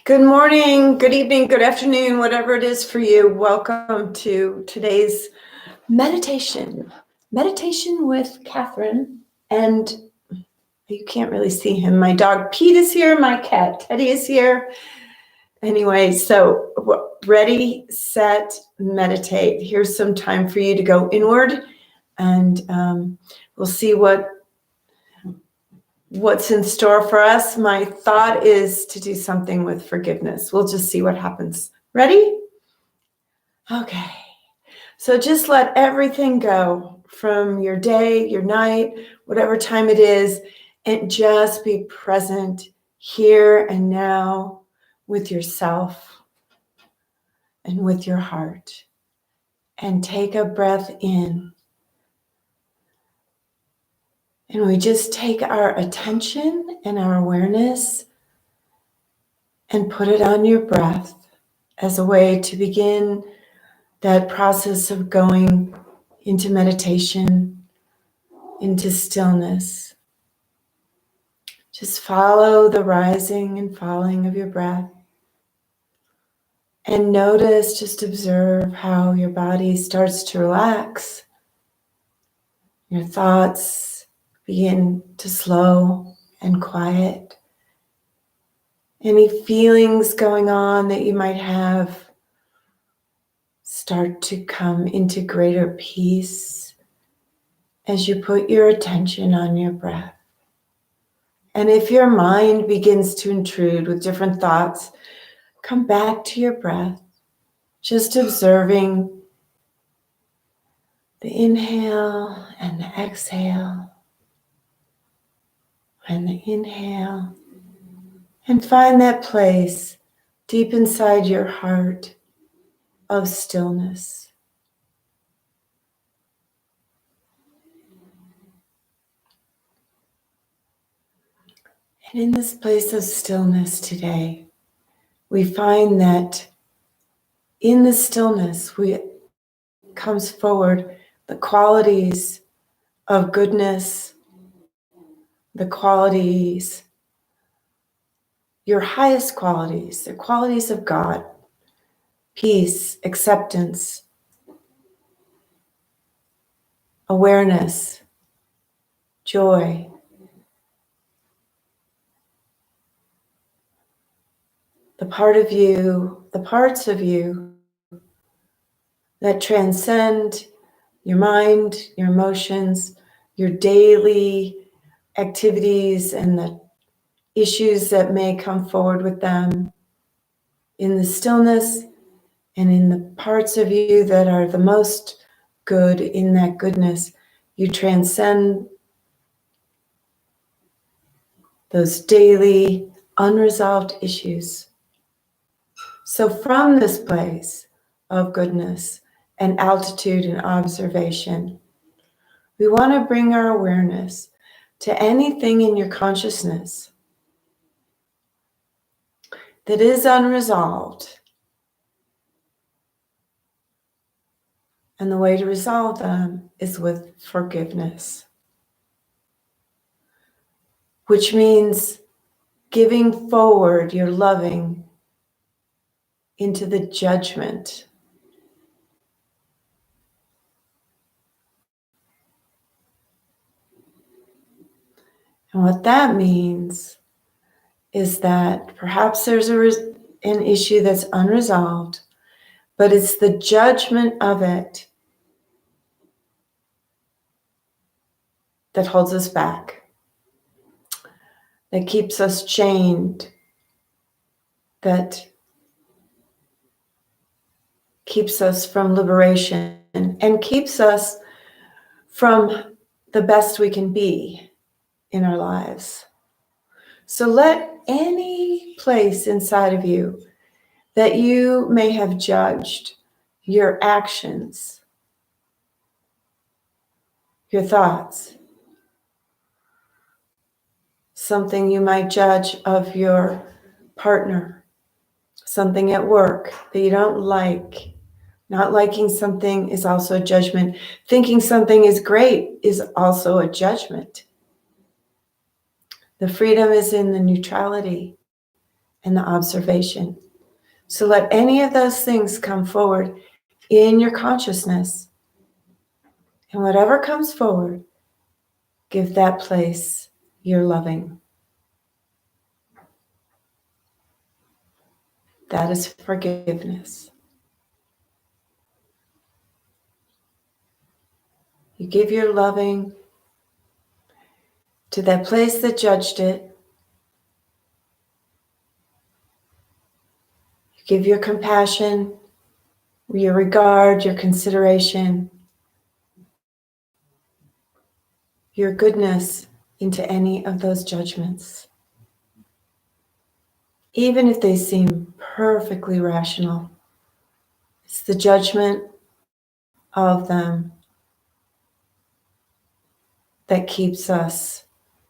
Good morning, good evening, good afternoon, whatever it is for you. Welcome to today's meditation. Meditation with Catherine. And you can't really see him. My dog Pete is here. My cat Teddy is here. Anyway, so ready, set, meditate. Here's some time for you to go inward, and we'll see what's in store for us. My thought is to do something with forgiveness. We'll just see what happens. Ready? Okay. So just let everything go from your day, your night, whatever time it is, and just be present here and now with yourself and with your heart. And take a breath in. And we just take our attention and our awareness and put it on your breath as a way to begin that process of going into meditation, into stillness. Just follow the rising and falling of your breath. And notice, just observe how your body starts to relax. Your thoughts begin to slow and quiet. Any feelings going on that you might have start to come into greater peace as you put your attention on your breath. And if your mind begins to intrude with different thoughts, come back to your breath, just observing the inhale and the exhale, and the inhale, and find that place deep inside your heart of stillness. And in this place of stillness today, we find that in the stillness comes forward the qualities of goodness, the qualities, your highest qualities, the qualities of God, peace, acceptance, awareness, joy. The parts of you that transcend your mind, your emotions, your daily activities, and the issues that may come forward with them. In the stillness and in the parts of you that are the most good, in that goodness, you transcend those daily unresolved issues. So from this place of goodness and altitude and observation, we want to bring our awareness to anything in your consciousness that is unresolved. And the way to resolve them is with forgiveness, which means giving forward your loving into the judgment. And what that means is that perhaps there's an issue that's unresolved, but it's the judgment of it that holds us back, that keeps us chained, that keeps us from liberation and keeps us from the best we can be in our lives. So let any place inside of you that you may have judged your actions, your thoughts, something you might judge of your partner, something at work that you don't like. Not liking something is also a judgment. Thinking something is great is also a judgment. The freedom is in the neutrality and the observation. So let any of those things come forward in your consciousness. And whatever comes forward, give that place your loving. That is forgiveness. You give your loving to that place that judged it. You give your compassion, your regard, your consideration, your goodness into any of those judgments. Even if they seem perfectly rational, it's the judgment of them that keeps us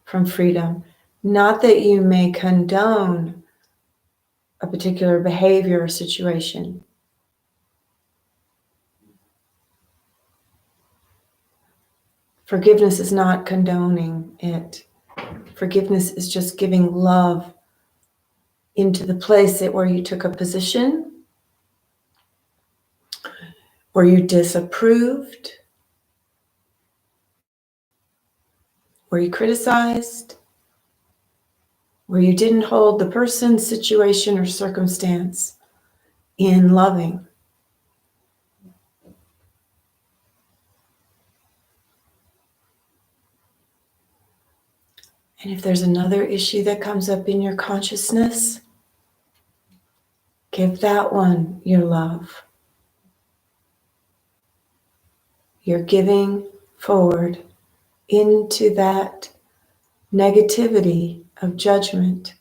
from freedom. Not that you may condone a particular behavior or situation. Forgiveness is not condoning it. Forgiveness is just giving love into the place where you took a position, where you disapproved, where you criticized, where you didn't hold the person, situation, or circumstance in loving. And if there's another issue that comes up in your consciousness, give that one your love. You're giving forward into that negativity of judgment.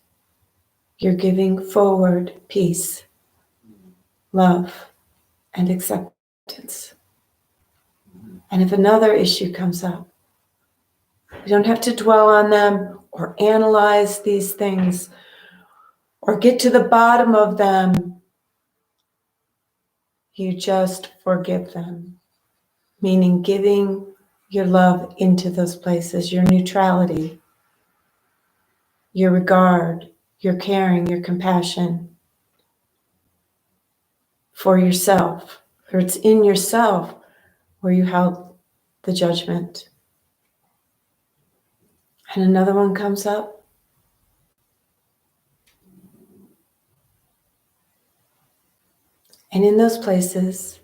You're giving forward peace, love, and acceptance. And if another issue comes up, you don't have to dwell on them or analyze these things or get to the bottom of them. You just forgive them, meaning giving your love into those places, your neutrality, your regard, your caring, your compassion for yourself. For it's in yourself where you held the judgment. And another one comes up. And in those places,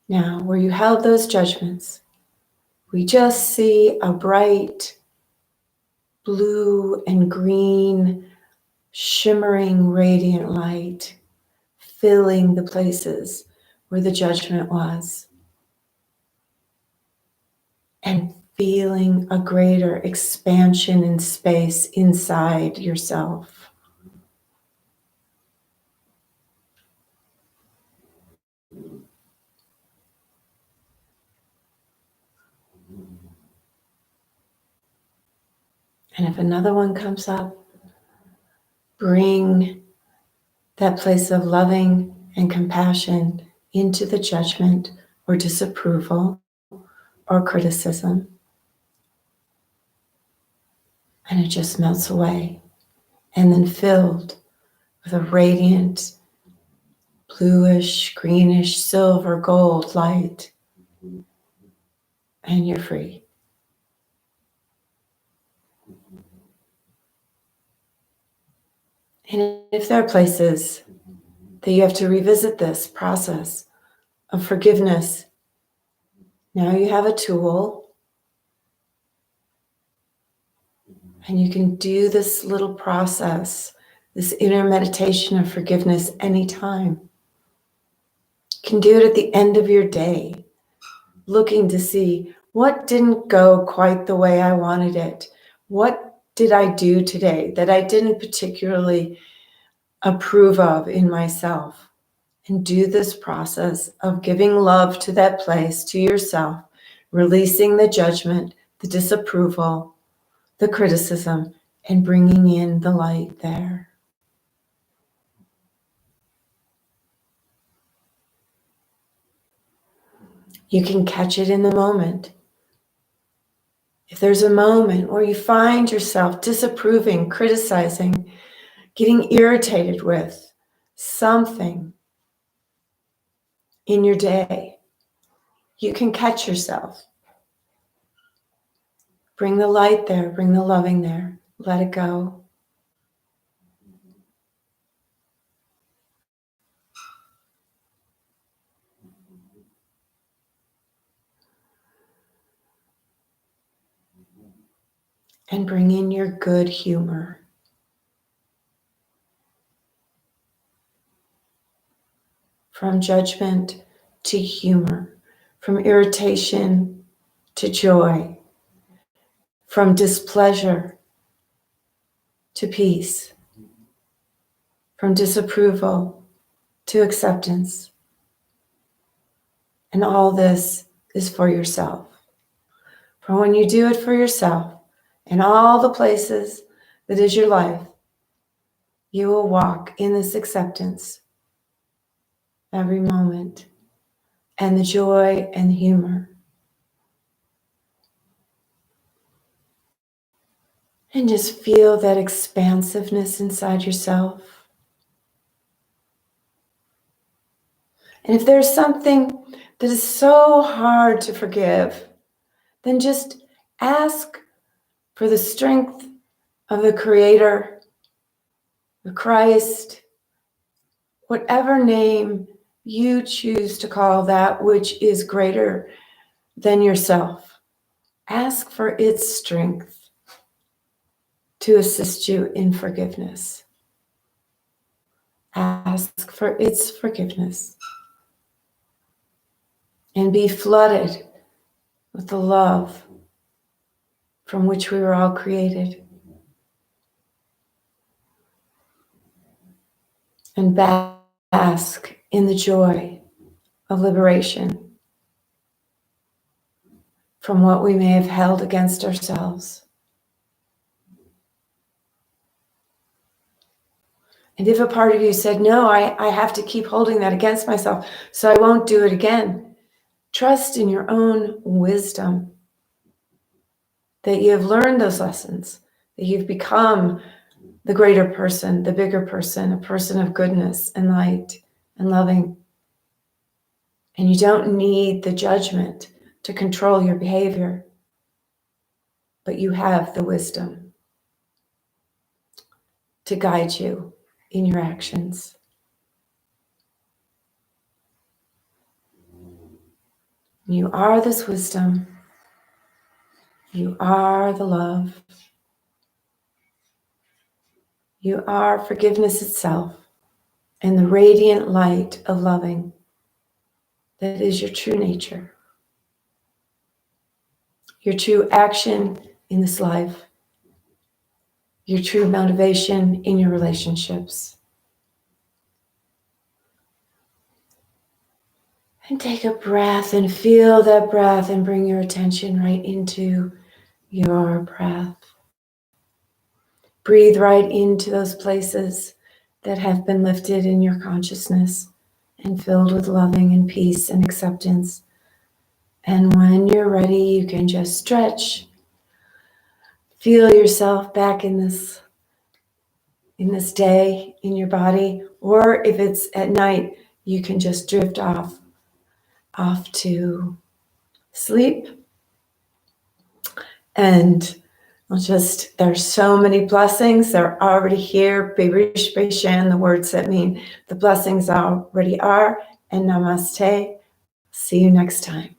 now where you held those judgments, we just see a bright blue and green, shimmering, radiant light filling the places where the judgment was. And feeling a greater expansion in space inside yourself. And if another one comes up, bring that place of loving and compassion into the judgment or disapproval or criticism. And it just melts away. And then filled with a radiant, bluish, greenish, silver, gold light. And you're free. And if there are places that you have to revisit this process of forgiveness, now you have a tool and you can do this little process, this inner meditation of forgiveness anytime. You can do it at the end of your day, looking to see what didn't go quite the way I wanted it. What did I do today that I didn't particularly approve of in myself? And do this process of giving love to that place, to yourself, releasing the judgment, the disapproval, the criticism, and bringing in the light there. You can catch it in the moment. If there's a moment where you find yourself disapproving, criticizing, getting irritated with something in your day, you can catch yourself. Bring the light there, bring the loving there, let it go. And bring in your good humor. From judgment to humor, from irritation to joy, from displeasure to peace, from disapproval to acceptance. And all this is for yourself. For when you do it for yourself, in all the places that is your life, you will walk in this acceptance every moment, and the joy and the humor. And just feel that expansiveness inside yourself. And if there's something that is so hard to forgive, then just ask for the strength of the Creator, the Christ, whatever name you choose to call that which is greater than yourself. Ask for its strength to assist you in forgiveness. Ask for its forgiveness. And be flooded with the love from which we were all created. And bask in the joy of liberation from what we may have held against ourselves. And if a part of you said, no, I have to keep holding that against myself, so I won't do it again, trust in your own wisdom that you have learned those lessons, that you've become the greater person, the bigger person, a person of goodness and light and loving. And you don't need the judgment to control your behavior, but you have the wisdom to guide you in your actions. You are this wisdom. You are the love. You are forgiveness itself and the radiant light of loving that is your true nature, your true action in this life, your true motivation in your relationships. And take a breath and feel that breath and bring your attention right into your breath. Breathe right into those places that have been lifted in your consciousness and filled with loving and peace and acceptance. And when you're ready, you can just stretch. Feel yourself back in this day in your body. Or if it's at night, you can just drift off to sleep. And there's so many blessings. They're already here. Berish Beishan, the words that mean the blessings already are. And namaste. See you next time.